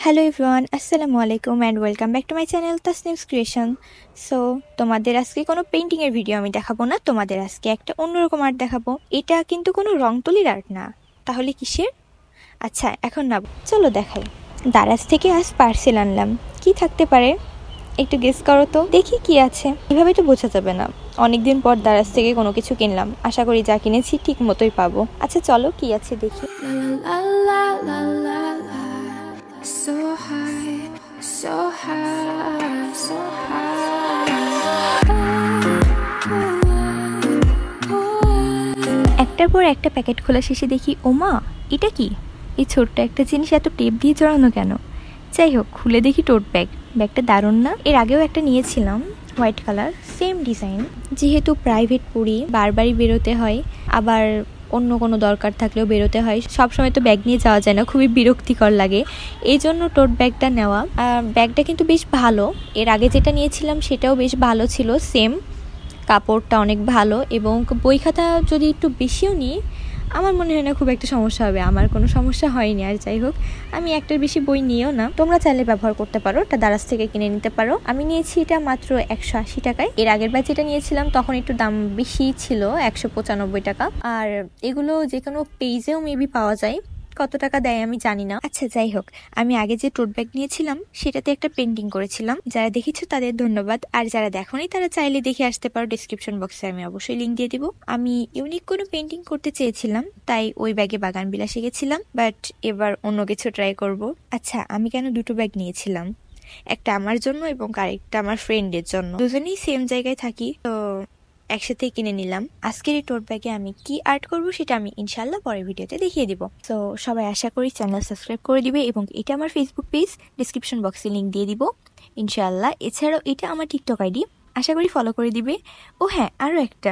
Hello everyone, আসসালামু আলাইকুম and welcome back to my channel Tasnim's creation. So তোমাদের আজকে কোনো পেইন্টিংয়ের ভিডিও আমি দেখাবো না, তোমাদের আজকে একটা অন্যরকম আর্ট দেখাবো। এটা কিন্তু কোনো রং তুলির আর্ট না, তাহলে কিসের? আচ্ছা এখন না, চলো দেখাই। দারাজ থেকে আজ পার্সেল আনলাম, কি থাকতে পারে একটু গেস করো তো, দেখি কি আছে। এভাবে তো বোঝা যাবে না, অনেকদিন পর দারাজ থেকে কোনো কিছু কিনলাম, আশা করি যা কিনেছি ঠিক মতোই পাবো। আচ্ছা চলো কি আছে দেখি। So high, so high, so high. একটার পর একটা প্যাকেট খোলা শেষে দেখি ওমা, এটা কি? এই ছোট্ট একটা জিনিস এত টেপ দিয়ে জড়ানো কেন? যাই হোক, খুলে দেখি টোট ব্যাগ। ব্যাগটা দারুণ না? এর আগেও একটা নিয়েছিলাম হোয়াইট কালার, সেম ডিজাইন। যেহেতু প্রাইভেট পড়ি, বারবারই বেরোতে হয়, আবার অন্য কোনো দরকার থাকলেও বেরোতে হয়, সবসময় তো ব্যাগ নিয়ে যাওয়া যায় না, খুবই বিরক্তিকর লাগে। এই জন্য টোট ব্যাগটা নেওয়া। ব্যাগটা কিন্তু বেশ ভালো, এর আগে যেটা নিয়েছিলাম সেটাও বেশ ভালো ছিল, সেম কাপড়টা অনেক ভালো, এবং বই খাতা যদি একটু বেশিও নিই আমার মনে হয় না খুব একটা সমস্যা হবে। আমার কোনো সমস্যা হয়নি। আর যাই হোক, আমি একটার বেশি বই নিয়েও না, তোমরা চাইলে ব্যবহার করতে পারো, এটা দারাজ থেকে কিনে নিতে পারো। আমি নিয়েছি এটা মাত্র 180 টাকায়। এর আগের বার যেটা নিয়েছিলাম তখন একটু দাম বেশি ছিল, 195 টাকা। আর এগুলো যে কোনো পেজেও মেবি পাওয়া যায়, কত টাকা দেয় আমি জানি না। আচ্ছা যাই হোক, আমি আগে যে টোট ব্যাগ নিয়েছিলাম সেটাতে একটা পেন্টিং করেছিলাম, যারা দেখেছো তাদের ধন্যবাদ, আর যারা দেখোনি তারা চাইলে দেখে আসতে পারো, ডিসক্রিপশন বক্সে আমি অবশ্যই লিঙ্ক দিয়ে দিব। আমি ইউনিক কোনো পেন্টিং করতে চেয়েছিলাম, তাই ওই ব্যাগে বাগান বিলাসে গেছিলাম, বাট এবার অন্য কিছু ট্রাই করব। আচ্ছা, আমি কেন দুটো ব্যাগ নিয়েছিলাম, একটা আমার জন্য এবং আরেকটা আমার ফ্রেন্ডের জন্য, দুজনেই সেম জায়গায় থাকি, তো একসাথে কিনে নিলাম। আজকের এই টোট ব্যাগে আমি কি আর্ট করব সেটা আমি ইনশাল্লাহ পরের ভিডিওতে দেখিয়ে দিব। তো সবাই আশা করি চ্যানেল সাবস্ক্রাইব করে দিবে, এবং এটা আমার ফেসবুক পেজ, ডিসক্রিপশন বক্সে লিঙ্ক দিয়ে দিব ইনশাল্লাহ। এছাড়াও এটা আমার টিকটক আইডি, আশা করি ফলো করে দিবে। ও হ্যাঁ, আরও একটা,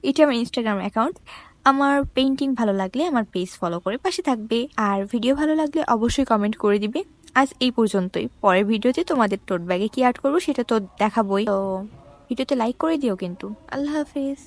এটা আমার ইনস্টাগ্রাম অ্যাকাউন্ট। আমার পেইন্টিং ভালো লাগলে আমার পেজ ফলো করে পাশে থাকবে, আর ভিডিও ভালো লাগলে অবশ্যই কমেন্ট করে দিবে। আজ এই পর্যন্তই, পরের ভিডিওতে তোমাদের টোট ব্যাগে কি আর্ট করবো সেটা তো দেখাবোই। তো ভিডিওতে লাইক করে দিও কিন্তু। আল্লাহ হাফেজ।